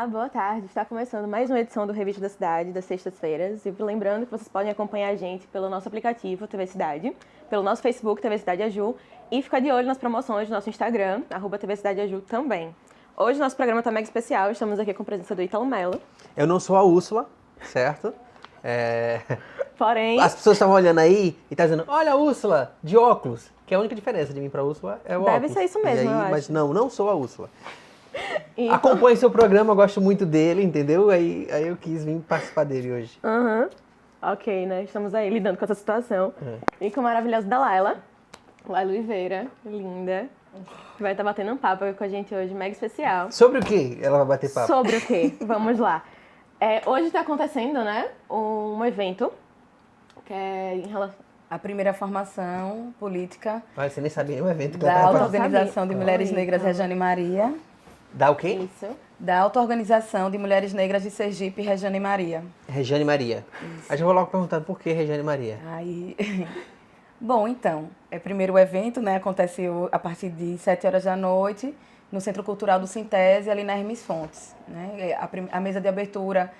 boa tarde. Está começando mais uma edição do Revista da Cidade, das sextas-feiras. E lembrando que vocês podem acompanhar a gente pelo nosso aplicativo TV Cidade, pelo nosso Facebook TV Cidade Aju e ficar de olho nas promoções do nosso Instagram, @TV Cidade Aju também. Hoje nosso programa está mega especial, estamos aqui com a presença do Ítalo Mello. Eu não sou a Úrsula, certo? Porém... As pessoas estavam olhando aí e tá dizendo, olha a Úrsula, de óculos. Que a única diferença de mim pra Úrsula é o óculos. Deve ser isso mesmo, eu acho. Mas não sou a Úrsula. E... Acompanhe seu programa, eu gosto muito dele, entendeu? Aí eu quis vir participar dele hoje. Ok, né? Estamos aí lidando com essa situação. E com o maravilhoso da Laila Oliveira, linda, que vai estar batendo um papo com a gente hoje, mega especial. Sobre o que ela vai bater papo? Sobre o quê? Vamos lá. Hoje está acontecendo, né, um evento que é em relação... A primeira formação política Mas você nem sabia o evento que da ela tava Auto-Organização de Mulheres Negras Regiane Maria. Da o quê? Isso. Da Auto-Organização de Mulheres Negras de Sergipe, Regiane Maria. Regiane Maria. Aí já vou logo perguntando por que Regiane Maria. Aí... Bom, então, primeiro o evento, né, acontece a partir de 7 horas da noite, no Centro Cultural do Sintese, ali na Hermes Fontes. Né? A mesa de abertura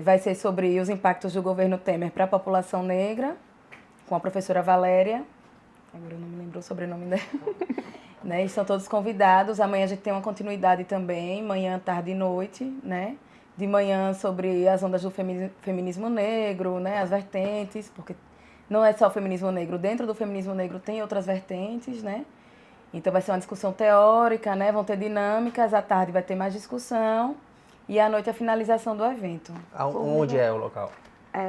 vai ser sobre os impactos do governo Temer para a população negra, com a professora Valéria, agora eu não me lembro o sobrenome dela, né? Estão todos convidados. Amanhã a gente tem uma continuidade também, manhã, tarde e noite, né? De manhã sobre as ondas do feminismo negro, né? As vertentes, porque não é só o feminismo negro, dentro do feminismo negro tem outras vertentes, né? Então vai ser uma discussão teórica, né? Vão ter dinâmicas, à tarde vai ter mais discussão e à noite a finalização do evento. Onde é o local?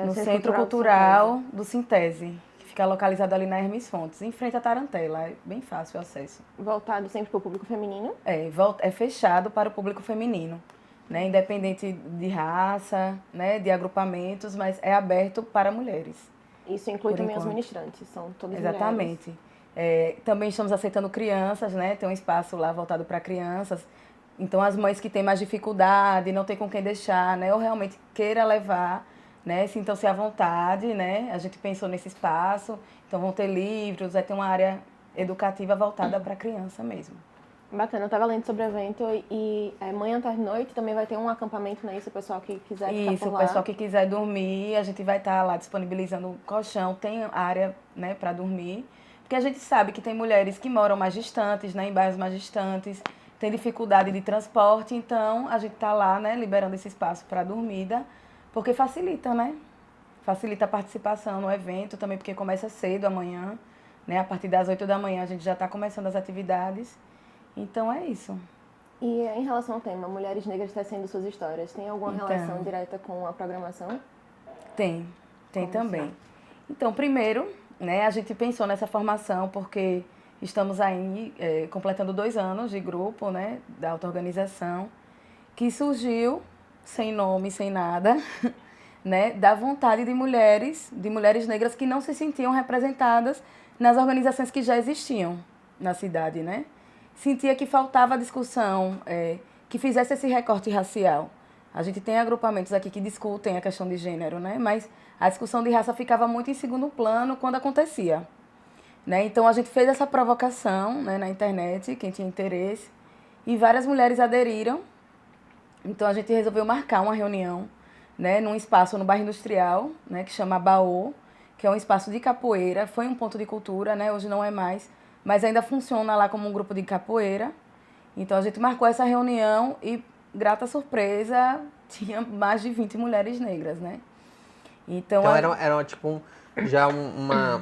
No Centro Cultural do Sintese, que fica localizado ali na Hermes Fontes, em frente à Tarantela. É bem fácil o acesso. Voltado sempre para o público feminino? É fechado para o público feminino, né? Independente de raça, né? De agrupamentos, mas é aberto para mulheres. Isso inclui também os ministrantes, são todas Exatamente. Também estamos aceitando crianças, né? Tem um espaço lá voltado para crianças. Então, as mães que têm mais dificuldade, não tem com quem deixar, né? Ou realmente queira levar, né? Sintam-se à vontade, né? A gente pensou nesse espaço, então vão ter livros, vai ter uma área educativa voltada para a criança mesmo. Bacana, eu estava lendo sobre o evento e amanhã, tarde e noite também vai ter um acampamento, né? Isso, o pessoal que quiser ficar por lá. Isso, o pessoal que quiser dormir, a gente vai estar lá disponibilizando colchão, tem área, né, para dormir, porque a gente sabe que tem mulheres que moram mais distantes, né, em bairros mais distantes, tem dificuldade de transporte, então a gente está lá, né, liberando esse espaço para dormida, porque facilita, né? Facilita a participação no evento também, porque começa cedo amanhã, né? A partir das 8 da manhã a gente já está começando as atividades. Então é isso. E em relação ao tema, Mulheres Negras tecendo suas histórias, tem alguma relação direta com a programação? Tem também. Então, primeiro, né, a gente pensou nessa formação porque estamos aí completando 2 anos de grupo, né, da auto-organização, que surgiu sem nome, sem nada, né, da vontade de mulheres negras que não se sentiam representadas nas organizações que já existiam na cidade, né? Sentia que faltava discussão, que fizesse esse recorte racial. A gente tem agrupamentos aqui que discutem a questão de gênero, né? Mas a discussão de raça ficava muito em segundo plano quando acontecia, né? Então a gente fez essa provocação, né, na internet, quem tinha interesse, e várias mulheres aderiram. Então a gente resolveu marcar uma reunião, né, num espaço no bairro Industrial, né, que chama Baô, que é um espaço de capoeira, foi um ponto de cultura, né, hoje não é mais, mas ainda funciona lá como um grupo de capoeira. Então a gente marcou essa reunião e, grata surpresa, tinha mais de 20 mulheres negras, né? Então era tipo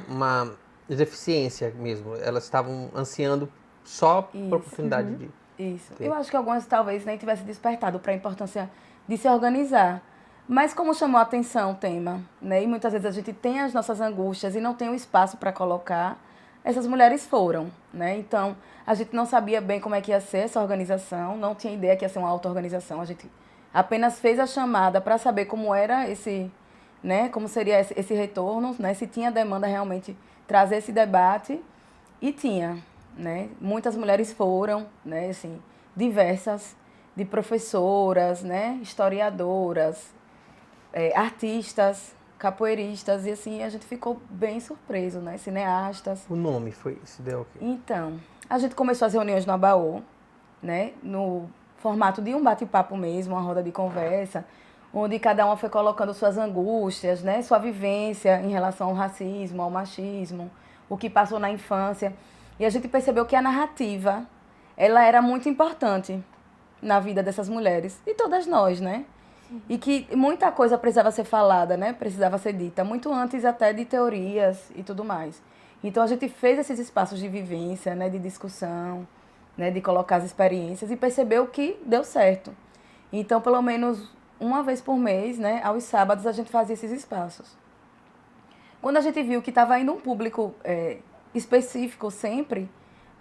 uma deficiência mesmo, elas estavam ansiando só por oportunidade de... Isso. Eu acho que algumas talvez nem tivessem despertado para a importância de se organizar. Mas como chamou a atenção o tema, né? E muitas vezes a gente tem as nossas angústias e não tem o espaço para colocar, essas mulheres foram, né? Então, a gente não sabia bem como é que ia ser essa organização, não tinha ideia que ia ser uma auto-organização. A gente apenas fez a chamada para saber como era esse, né? Como seria esse retorno, né? Se tinha demanda realmente trazer esse debate, e tinha, né? Muitas mulheres foram, né? Assim, diversas, de professoras, né? Historiadoras, artistas, capoeiristas, e assim a gente ficou bem surpreso, né? Cineastas. O nome se deu o quê? Então, a gente começou as reuniões no Abaú, né? formato de um bate-papo mesmo, uma roda de conversa, onde cada uma foi colocando suas angústias, né, sua vivência em relação ao racismo, ao machismo, o que passou na infância. E a gente percebeu que a narrativa, ela era muito importante na vida dessas mulheres, e todas nós, né? E que muita coisa precisava ser falada, né? Precisava ser dita, muito antes até de teorias e tudo mais. Então a gente fez esses espaços de vivência, né, de discussão, né, de colocar as experiências e percebeu que deu certo. Então, pelo menos uma vez por mês, né, aos sábados, a gente fazia esses espaços. Quando a gente viu que estava indo um público específico sempre,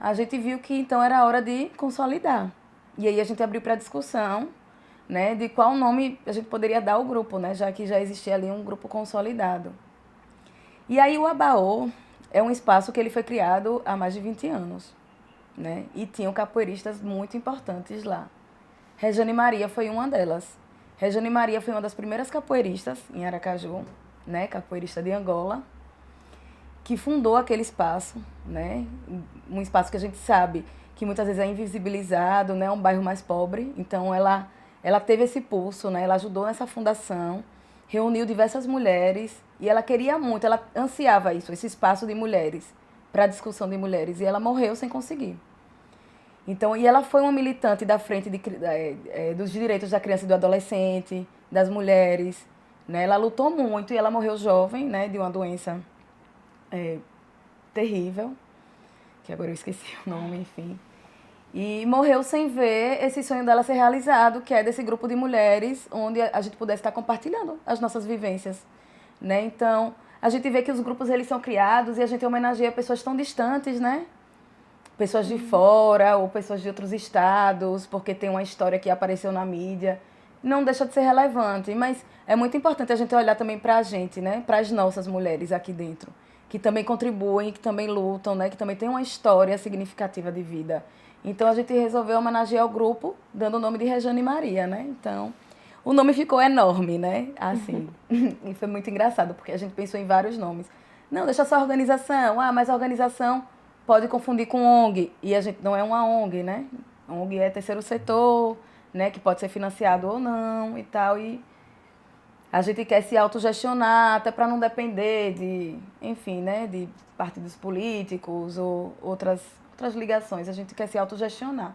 a gente viu que então era hora de consolidar. E aí a gente abriu para discussão, né, de qual nome a gente poderia dar ao grupo, né, já que já existia ali um grupo consolidado. E aí o Abaô é um espaço que ele foi criado há mais de 20 anos, né, e tinham capoeiristas muito importantes lá. Regiane Maria foi uma delas. Regiane Maria foi uma das primeiras capoeiristas em Aracaju, né, capoeirista de Angola, que fundou aquele espaço, né, um espaço que a gente sabe que muitas vezes é invisibilizado, né, um bairro mais pobre. Então ela teve esse pulso, né, ela ajudou nessa fundação, reuniu diversas mulheres e ela queria muito, ela ansiava isso, esse espaço de mulheres, para a discussão de mulheres, e ela morreu sem conseguir. Então, e ela foi uma militante da frente dos direitos da criança e do adolescente, das mulheres, né? Ela lutou muito e ela morreu jovem, né, de uma doença terrível, que agora eu esqueci o nome, enfim. E morreu sem ver esse sonho dela ser realizado, que é desse grupo de mulheres, onde a gente pudesse estar compartilhando as nossas vivências, né? Então, a gente vê que os grupos eles são criados e a gente homenageia pessoas tão distantes, né? Pessoas de fora ou pessoas de outros estados, porque tem uma história que apareceu na mídia. Não deixa de ser relevante, mas é muito importante a gente olhar também para a gente, né? Para as nossas mulheres aqui dentro, que também contribuem, que também lutam, né? Que também tem uma história significativa de vida. Então a gente resolveu homenagear o grupo dando o nome de Regiane Maria, né? Então o nome ficou enorme, né? Assim, e foi muito engraçado, porque a gente pensou em vários nomes. Não, deixa só a organização. Ah, mas a organização pode confundir com ONG, e a gente não é uma ONG, né? A ONG é terceiro setor, né? Que pode ser financiado ou não e tal, e a gente quer se autogestionar, até para não depender de, enfim, né? De partidos políticos ou outras ligações, a gente quer se autogestionar.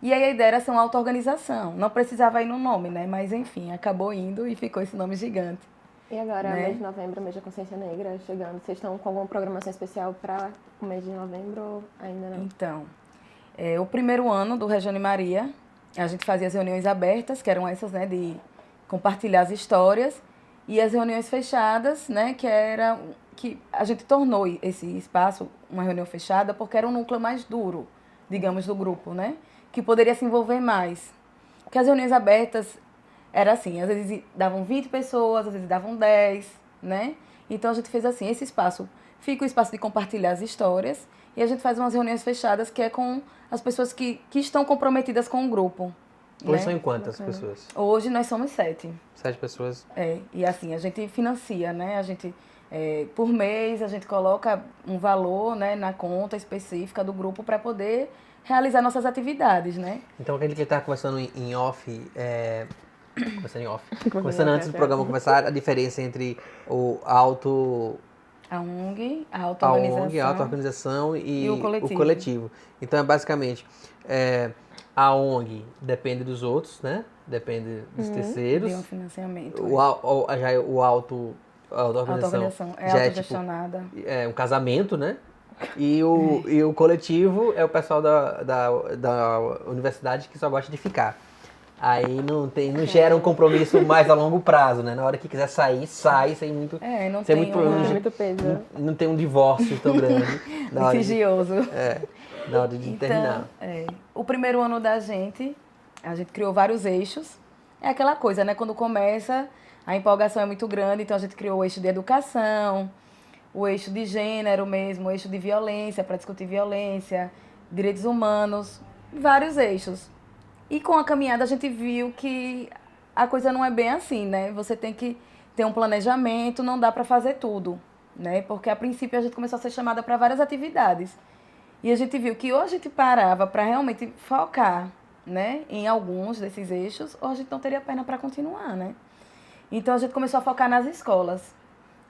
E aí a ideia era ser uma auto-organização, não precisava ir no nome, né? Mas enfim, acabou indo e ficou esse nome gigante. E agora, né? mês de novembro, mês da consciência negra chegando, vocês estão com alguma programação especial para o mês de novembro ou ainda não? Então, o primeiro ano do Regiane Maria, a gente fazia as reuniões abertas, que eram essas, né, de compartilhar as histórias, e as reuniões fechadas, né, que a gente tornou esse espaço uma reunião fechada porque era um núcleo mais duro, digamos, do grupo, né, que poderia se envolver mais. Porque as reuniões abertas era assim, às vezes davam 20 pessoas, às vezes davam 10, né? Então a gente fez assim, esse espaço fica o espaço de compartilhar as histórias e a gente faz umas reuniões fechadas que é com as pessoas que estão comprometidas com o grupo. Hoje né? são em quantas pessoas? Hoje nós somos 7. 7 pessoas. E assim, a gente financia, né? A gente, por mês, a gente coloca um valor, né, na conta específica do grupo para poder realizar nossas atividades, né? Então, aquele que está conversando em off, conversando antes do programa começar, a diferença entre a ONG, a a auto-organização, auto-organização e o o coletivo. coletivo. Então, é basicamente, a ONG depende dos outros, né? Depende dos terceiros. de um financiamento. A auto-organização Auto-organização é já autogestionada. é um casamento, né? E o coletivo é o pessoal da universidade que só gosta de ficar. Aí não gera um compromisso mais a longo prazo, né? Na hora que quiser sair, sai sem muito... Não sem tem muito problema. Muito peso. Não tem um divórcio tão grande. na hora de, litigioso. na hora de terminar. O primeiro ano da gente, a gente criou vários eixos. É aquela coisa, né? Quando começa, a empolgação é muito grande, então a gente criou o eixo de educação, o eixo de gênero mesmo, o eixo de violência, para discutir violência, direitos humanos, vários eixos. E com a caminhada a gente viu que a coisa não é bem assim, né? Você tem que ter um planejamento, não dá para fazer tudo, né? Porque a princípio a gente começou a ser chamada para várias atividades. E a gente viu que ou a gente parava para realmente focar né, em alguns desses eixos, ou a gente não teria perna para continuar, né? Então a gente começou a focar nas escolas.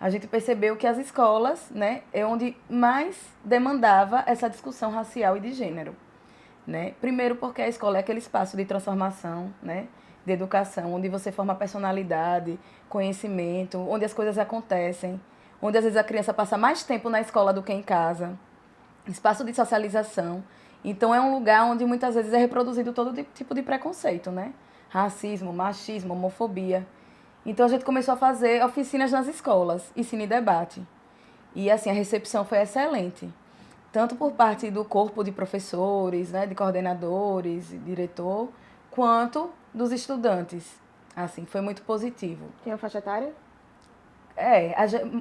A gente percebeu que as escolas, né, é onde mais demandava essa discussão racial e de gênero, né? Primeiro porque a escola é aquele espaço de transformação, né, de educação, onde você forma personalidade, conhecimento, onde as coisas acontecem, onde às vezes a criança passa mais tempo na escola do que em casa, espaço de socialização. Então é um lugar onde muitas vezes é reproduzido todo tipo de preconceito, né? Racismo, machismo, homofobia. Então a gente começou a fazer oficinas nas escolas, ensino e debate. E assim, a recepção foi excelente. Tanto por parte do corpo de professores, né, de coordenadores, diretor, quanto dos estudantes. Assim, foi muito positivo. Tinha faixa etária?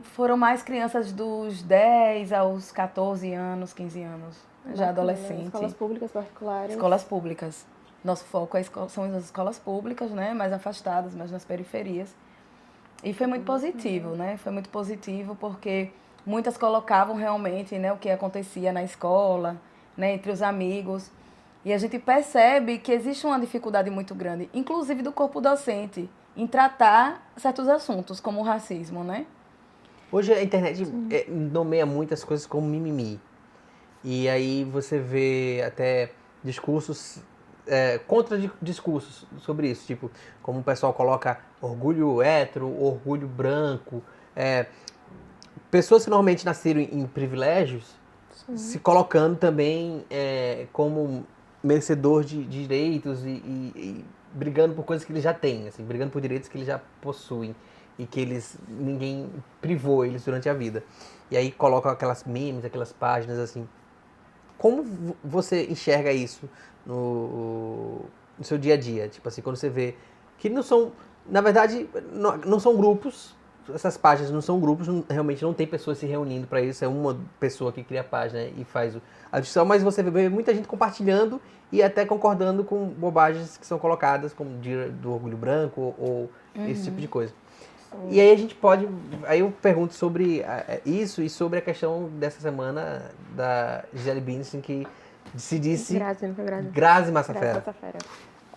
Foram mais crianças dos 10 aos 14 anos, 15 anos, já adolescente. Escolas públicas particulares? Escolas públicas. Nosso foco são as escolas públicas, né, mais afastadas, mais nas periferias. E foi muito positivo, né? Foi muito positivo porque muitas colocavam realmente, né, o que acontecia na escola, né, entre os amigos. E a gente percebe que existe uma dificuldade muito grande, inclusive do corpo docente, em tratar certos assuntos, como o racismo, né? Hoje a internet nomeia muitas coisas como mimimi. E aí você vê até discursos, contra-discursos sobre isso. Tipo, como o pessoal coloca orgulho hétero, orgulho branco. Pessoas que normalmente nasceram em privilégios, se colocando também como merecedor de direitos e brigando por coisas que eles já têm, assim, brigando por direitos que eles já possuem e que ninguém privou eles durante a vida. E aí colocam aquelas memes, aquelas páginas assim. Como você enxerga isso no seu dia a dia? Tipo assim, quando você vê que não são, na verdade, não são grupos, essas páginas não são grupos, realmente não tem pessoas se reunindo para isso, é uma pessoa que cria a página e faz a discussão, mas você vê muita gente compartilhando e até concordando com bobagens que são colocadas, como do orgulho branco ou esse tipo de coisa. E aí aí eu pergunto sobre isso e sobre a questão dessa semana da Gisele Bündchen, que se disse Grazi Massafera.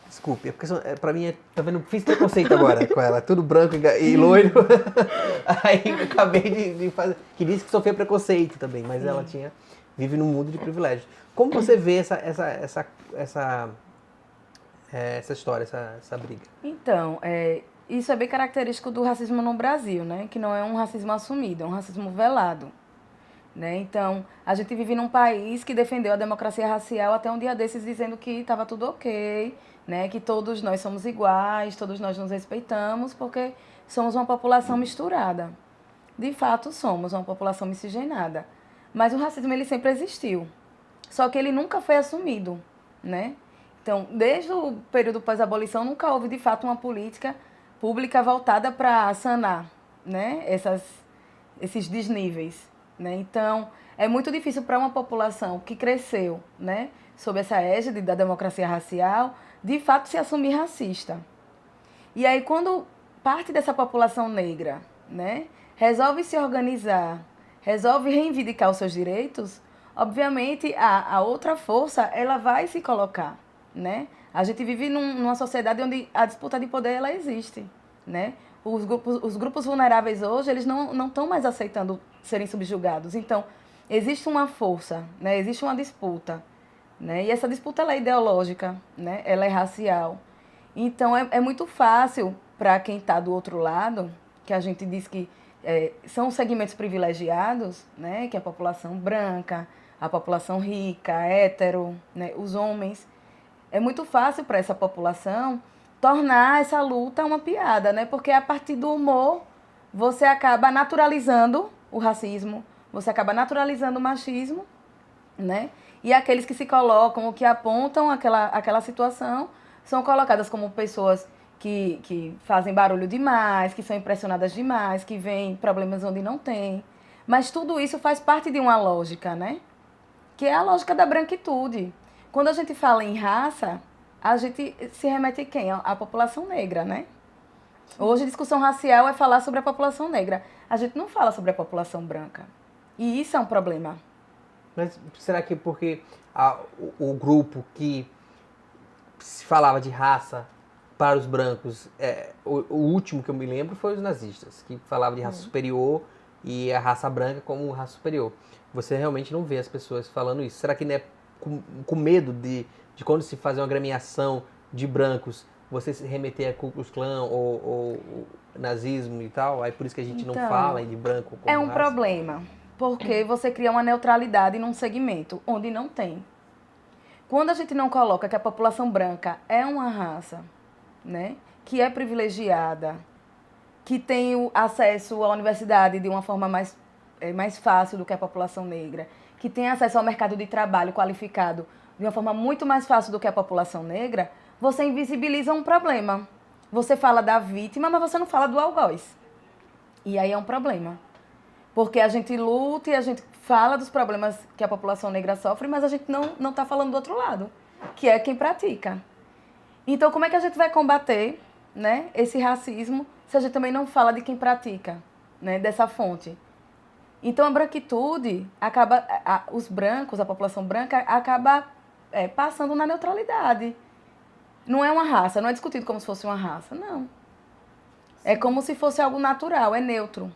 Desculpe, é porque pra mim, tá vendo, fiz preconceito agora com ela, tudo branco e loiro. Aí eu acabei de fazer, que disse que sofreu preconceito também, mas ela vive num mundo de privilégios. Como você vê essa história, essa briga? Então, isso é bem característico do racismo no Brasil, né? Que não é um racismo assumido, é um racismo velado. Né? Então, a gente vive num país que defendeu a democracia racial até um dia desses, dizendo que estava tudo ok, né? Que todos nós somos iguais, todos nós nos respeitamos, porque somos uma população misturada. De fato, somos uma população miscigenada. Mas o racismo, ele sempre existiu. Só que ele nunca foi assumido, né? Então, desde o período pós-abolição, nunca houve, de fato, uma política pública voltada para sanar, né? Esses desníveis. Né? Então, é muito difícil para uma população que cresceu, né, sob essa égide da democracia racial, de fato se assumir racista. E aí, quando parte dessa população negra, né, resolve se organizar, resolve reivindicar os seus direitos, obviamente a outra força ela vai se colocar. Né? A gente vive numa sociedade onde a disputa de poder ela existe. Né? Os grupos vulneráveis hoje, eles não estão mais aceitando serem subjugados. Então, existe uma força, né? Existe uma disputa. Né? E essa disputa ela é ideológica, né? Ela é racial. Então, é muito fácil para quem está do outro lado, que a gente diz que são segmentos privilegiados, né? Que é a população branca, a população rica, hétero, né? Os homens. É muito fácil para essa população tornar essa luta uma piada, né? Porque a partir do humor você acaba naturalizando o racismo, você acaba naturalizando o machismo, né? E aqueles que se colocam, ou que apontam aquela situação, são colocadas como pessoas que fazem barulho demais, que são impressionadas demais, que veem problemas onde não tem. Mas tudo isso faz parte de uma lógica, né? Que é a lógica da branquitude. Quando a gente fala em raça, a gente se remete a quem? A população negra, né? Hoje, a discussão racial é falar sobre a população negra. A gente não fala sobre a população branca. E isso é um problema. Mas será que porque o grupo que se falava de raça para os brancos, o último que eu me lembro foi os nazistas, que falava de raça superior e a raça branca como raça superior. Você realmente não vê as pessoas falando isso. Será que não é com medo de quando se fazer uma agremiação de brancos, você se remeter a Ku Klux Klan ou nazismo e tal? Aí por isso que a gente não fala de branco como é um raça? problema, porque você cria uma neutralidade num segmento onde não tem. Quando a gente não coloca que a população branca é uma raça, né, que é privilegiada, que tem o acesso à universidade de uma forma mais fácil do que a população negra, que tem acesso ao mercado de trabalho qualificado de uma forma muito mais fácil do que a população negra, você invisibiliza um problema. Você fala da vítima, mas você não fala do algoz. E aí é um problema. Porque a gente luta e a gente fala dos problemas que a população negra sofre, mas a gente não está falando do outro lado, que é quem pratica. Então, como é que a gente vai combater, né, esse racismo se a gente também não fala de quem pratica, né, dessa fonte? Então, a branquitude acaba, os brancos, a população branca, acaba passando na neutralidade. Não é uma raça, não é discutido como se fosse uma raça, não. É como se fosse algo natural, é neutro.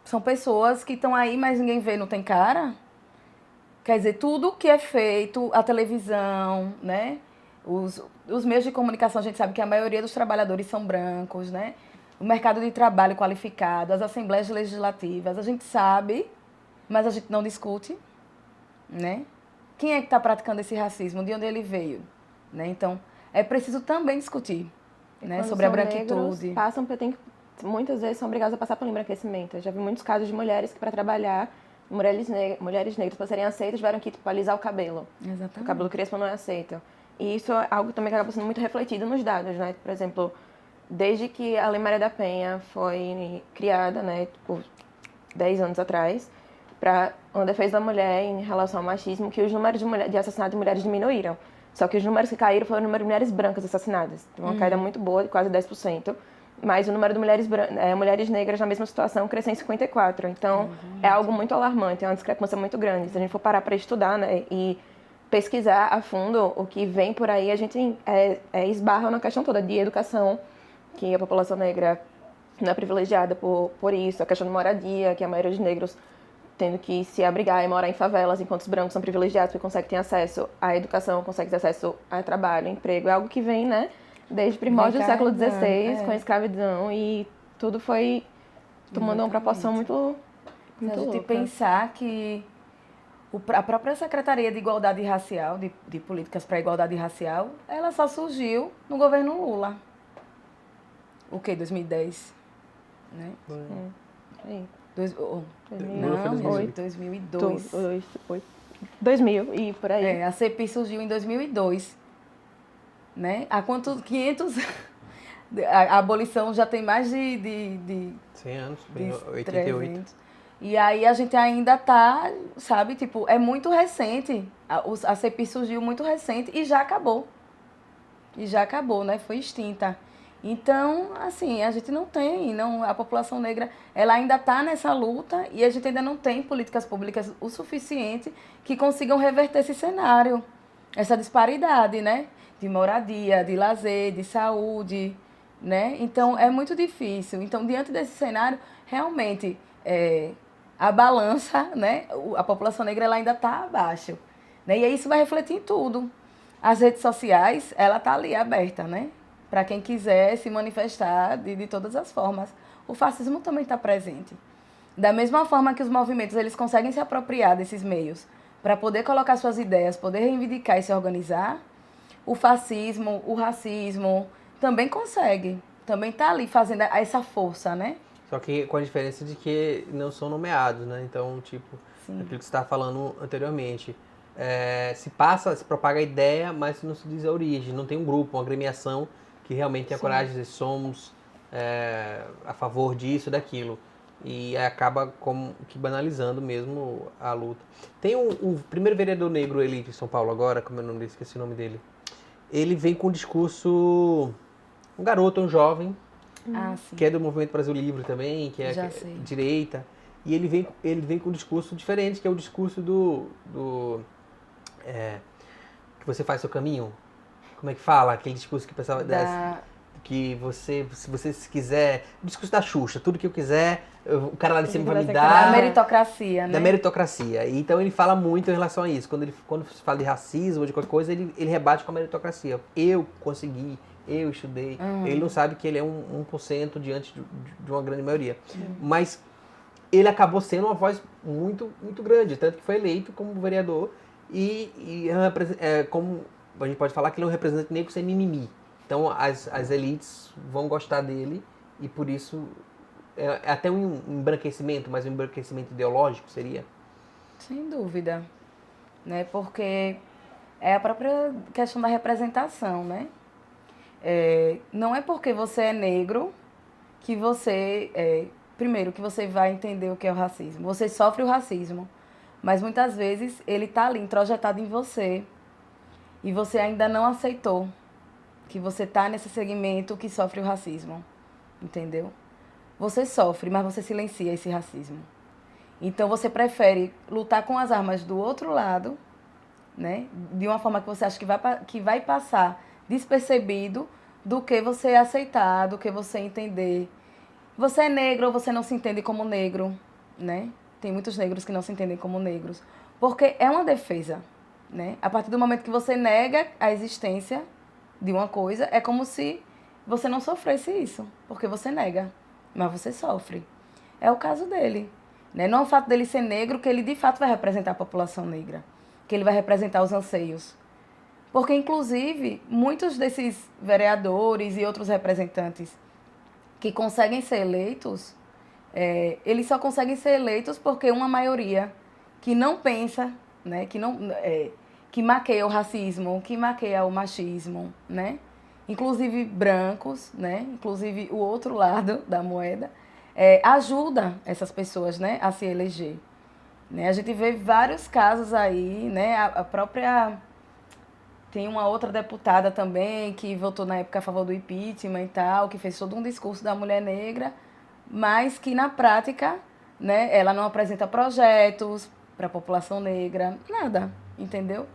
São pessoas que estão aí, mas ninguém vê, não tem cara. Quer dizer, tudo que é feito, a televisão, né? Os meios de comunicação, a gente sabe que a maioria dos trabalhadores são brancos, né? O mercado de trabalho qualificado, as assembleias legislativas, a gente sabe, mas a gente não discute, né? Quem é que está praticando esse racismo? De onde ele veio? Né? Então, é preciso também discutir, né, sobre a branquitude. Negros, passam porque muitas vezes são obrigados a passar por embranquecimento. Eu já vi muitos casos de mulheres que, para trabalhar, mulheres negras, para serem aceitas, tiveram que alisar o cabelo. Exatamente. O cabelo crespo não é aceito. E isso é algo também que acaba sendo muito refletido nos dados, né? Por exemplo, desde que a Lei Maria da Penha foi criada, né, por 10 anos atrás, para uma defesa da mulher em relação ao machismo, que os números de assassinato de mulheres diminuíram. Só que os números que caíram foram o número de mulheres brancas assassinadas. Uma queda muito boa, de quase 10%. Mas o número de mulheres negras na mesma situação cresceu em 54%. Então, é algo muito alarmante, é uma discrepância muito grande. Se a gente for parar para estudar, né, e pesquisar a fundo o que vem por aí, a gente esbarra na questão toda de educação, que a população negra não é privilegiada por isso, a questão de moradia, que a maioria dos negros tendo que se abrigar e morar em favelas, enquanto os brancos são privilegiados porque conseguem ter acesso à educação, conseguem ter acesso a trabalho, emprego. É algo que vem, né, desde primórdio do século XVI, com a escravidão, e tudo foi tomando uma proporção muito Se a gente louca. pensar que a própria Secretaria de Igualdade Racial, de Políticas para a Igualdade Racial, ela só surgiu no governo Lula. O quê? 2010? Né? Aí. 2002. 2000 e por aí. A CPI surgiu em 2002. Né? Há quantos? 500... A abolição já tem mais de 100 anos, de 88. 300. E aí a gente ainda tá, sabe, tipo, é muito recente. A CPI surgiu muito recente e já acabou. Né? Foi extinta. Então, assim, a gente não tem, a população negra, ela ainda está nessa luta e a gente ainda não tem políticas públicas o suficiente que consigam reverter esse cenário, essa disparidade, né? De moradia, de lazer, de saúde, né? Então, é muito difícil. Então, diante desse cenário, realmente, a balança, né? A população negra, ela ainda está abaixo. Né? E aí isso vai refletir em tudo. As redes sociais, ela está ali aberta, né? Para quem quiser se manifestar de todas as formas. O fascismo também está presente. Da mesma forma que os movimentos eles conseguem se apropriar desses meios para poder colocar suas ideias, poder reivindicar e se organizar, o fascismo, o racismo também consegue. Também está ali fazendo essa força, né? Só que com a diferença de que não são nomeados, né? Então, tipo, aquilo que você estava falando anteriormente. Se propaga a ideia, mas não se diz a origem. Não tem um grupo, uma agremiação que realmente tem a coragem de dizer somos a favor disso, daquilo. E acaba como que banalizando mesmo a luta. Tem o primeiro vereador negro eleito em São Paulo agora, como eu não esqueci o nome dele. Ele vem com um discurso, um garoto, um jovem, que é do Movimento Brasil Livre também, que é direita. E ele vem com um discurso diferente, que é o discurso que você faz seu caminho? Como é que fala? Aquele discurso que o pessoal Da, que você, se você se quiser, o discurso da Xuxa, tudo que eu quiser, o cara lá de cima vai me Da da dar. meritocracia, né? Da meritocracia. E então ele fala muito em relação a isso. Quando se fala de racismo ou de qualquer coisa, ele rebate com a meritocracia. Eu consegui, eu estudei. Ele não sabe que ele é 1% diante de uma grande maioria. Mas ele acabou sendo uma voz muito, muito grande, tanto que foi eleito como vereador como a gente pode falar que ele é um representante negro sem mimimi. Então as elites vão gostar dele e por isso é até um embranquecimento, mas um embranquecimento ideológico seria? Sem dúvida, né? Porque é a própria questão da representação, né? Não é porque você é negro que você, primeiro, que você vai entender o que é o racismo. Você sofre o racismo, mas muitas vezes ele está ali introjetado em você e você ainda não aceitou que você está nesse segmento que sofre o racismo, entendeu? Você sofre, mas você silencia esse racismo. Então você prefere lutar com as armas do outro lado, né? De uma forma que você acha que vai passar despercebido, do que você aceitar, do que você entender. Você é negro ou você não se entende como negro, né? Tem muitos negros que não se entendem como negros. Porque é uma defesa, né? A partir do momento que você nega a existência de uma coisa, é como se você não sofresse isso, porque você nega, mas você sofre. É o caso dele, né? Não é o fato dele ser negro que ele de fato vai representar a população negra, que ele vai representar os anseios. Porque, inclusive, muitos desses vereadores e outros representantes que conseguem ser eleitos, eles só conseguem ser eleitos porque uma maioria que não pensa, né, que maqueia o racismo, que maqueia o machismo, né? Inclusive brancos, né? Inclusive o outro lado da moeda, ajuda essas pessoas, né, a se eleger. Né? A gente vê vários casos aí, né? A própria... Tem uma outra deputada também que votou na época a favor do impeachment e tal, que fez todo um discurso da mulher negra, mas que na prática, né, ela não apresenta projetos para a população negra, nada, entendeu?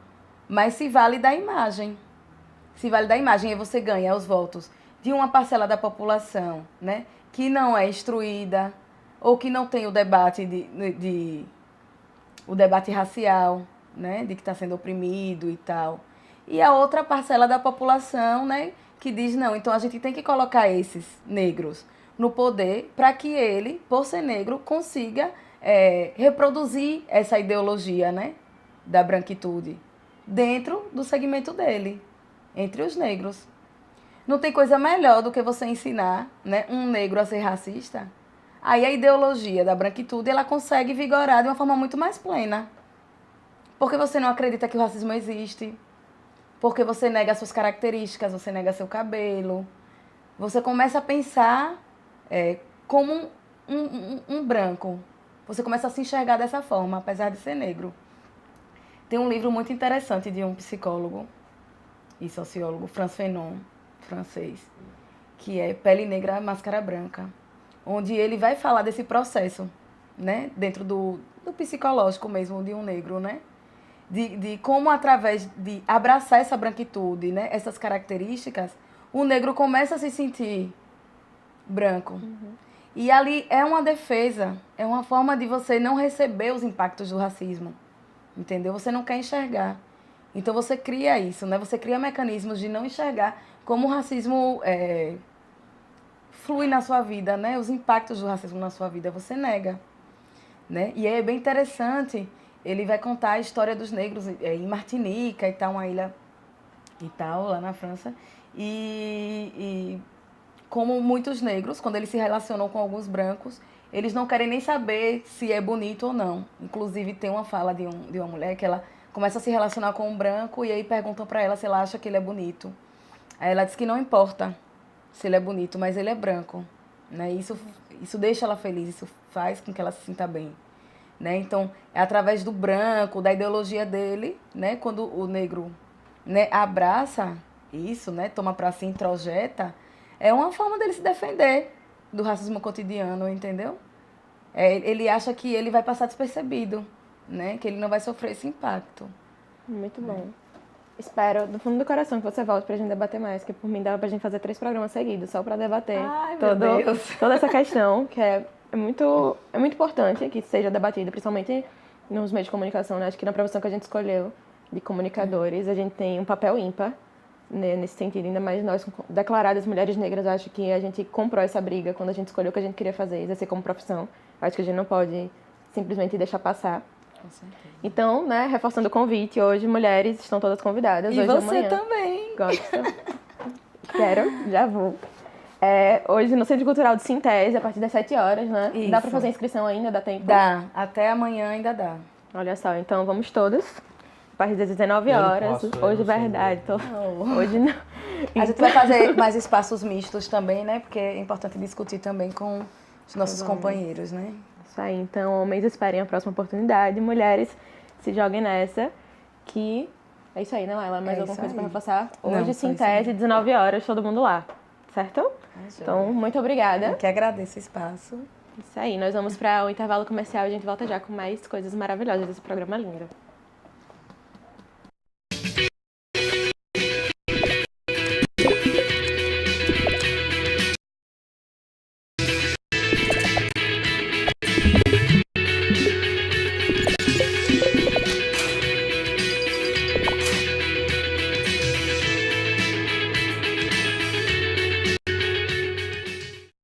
Mas se vale da imagem. Se vale da imagem, aí você ganha os votos de uma parcela da população, né, que não é instruída ou que não tem o debate o debate racial, né, de que está sendo oprimido e tal. E a outra parcela da população, né, que diz, não, então a gente tem que colocar esses negros no poder para que ele, por ser negro, consiga reproduzir essa ideologia, né, da branquitude dentro do segmento dele, entre os negros. Não tem coisa melhor do que você ensinar, né, um negro a ser racista. Aí a ideologia da branquitude, ela consegue vigorar de uma forma muito mais plena. Porque você não acredita que o racismo existe. Porque você nega suas características, você nega seu cabelo. Você começa a pensar como um branco. Você começa a se enxergar dessa forma, apesar de ser negro. Tem um livro muito interessante de um psicólogo e sociólogo, Frantz Fanon, francês, que é Pele Negra, Máscara Branca, onde ele vai falar desse processo, né, dentro do psicológico mesmo de um negro, né, de como através de abraçar essa branquitude, né, essas características, o negro começa a se sentir branco. Uhum. E ali é uma defesa, é uma forma de você não receber os impactos do racismo, entendeu? Você não quer enxergar. Então você cria isso, né? Você cria mecanismos de não enxergar como o racismo flui na sua vida, né? Os impactos do racismo na sua vida, você nega, né? E é bem interessante, ele vai contar a história dos negros em Martinica e tal, uma ilha e tal, lá na França, e como muitos negros, quando eles se relacionam com alguns brancos, eles não querem nem saber se é bonito ou não. Inclusive, tem uma fala de uma mulher que ela começa a se relacionar com um branco e aí perguntam para ela se ela acha que ele é bonito. Aí ela diz que não importa se ele é bonito, mas ele é branco, né? Isso deixa ela feliz, isso faz com que ela se sinta bem, né? Então, é através do branco, da ideologia dele, né? Quando o negro, né, abraça isso, né, toma para si, introjeta, é uma forma dele se defender do racismo cotidiano, entendeu? Ele acha que ele vai passar despercebido, né? Que ele não vai sofrer esse impacto. Muito bom. Espero, do fundo do coração, que você volte pra gente debater mais, que por mim dava pra gente fazer 3 programas seguidos, só pra debater Ai, meu Deus. toda essa questão, que é muito importante que seja debatida, principalmente nos meios de comunicação, né? Acho que na profissão que a gente escolheu, de comunicadores, a gente tem um papel ímpar, né, nesse sentido, ainda mais nós, declaradas mulheres negras, acho que a gente comprou essa briga quando a gente escolheu o que a gente queria fazer, exercer como profissão. Acho que a gente não pode simplesmente deixar passar. Com certeza. Então, né, reforçando o convite, hoje mulheres estão todas convidadas. E hoje você amanhã. também. Gosta? Quero, já vou. Hoje no Centro Cultural de Sintese, a partir das 7 horas, né? Isso. Dá pra fazer inscrição ainda? Dá tempo? Dá. Até amanhã ainda dá. Olha só, então vamos todas. A partir das 19 Eu não horas. posso, eu Hoje, não sei verdade. Não. Hoje não. A gente vai fazer mais espaços mistos também, né? Porque é importante discutir também com os nossos companheiros, né? Isso aí. Então, homens, esperem a próxima oportunidade. Mulheres, se joguem nessa. Que é isso aí, né, Laila? Mais É alguma isso coisa pra aí. reforçar? Não, Hoje, só isso Sintese, 19 horas, todo mundo lá. Certo? Então, muito obrigada. Eu que agradeço o espaço. Isso aí. Nós vamos para o intervalo comercial e a gente volta já com mais coisas maravilhosas desse programa lindo.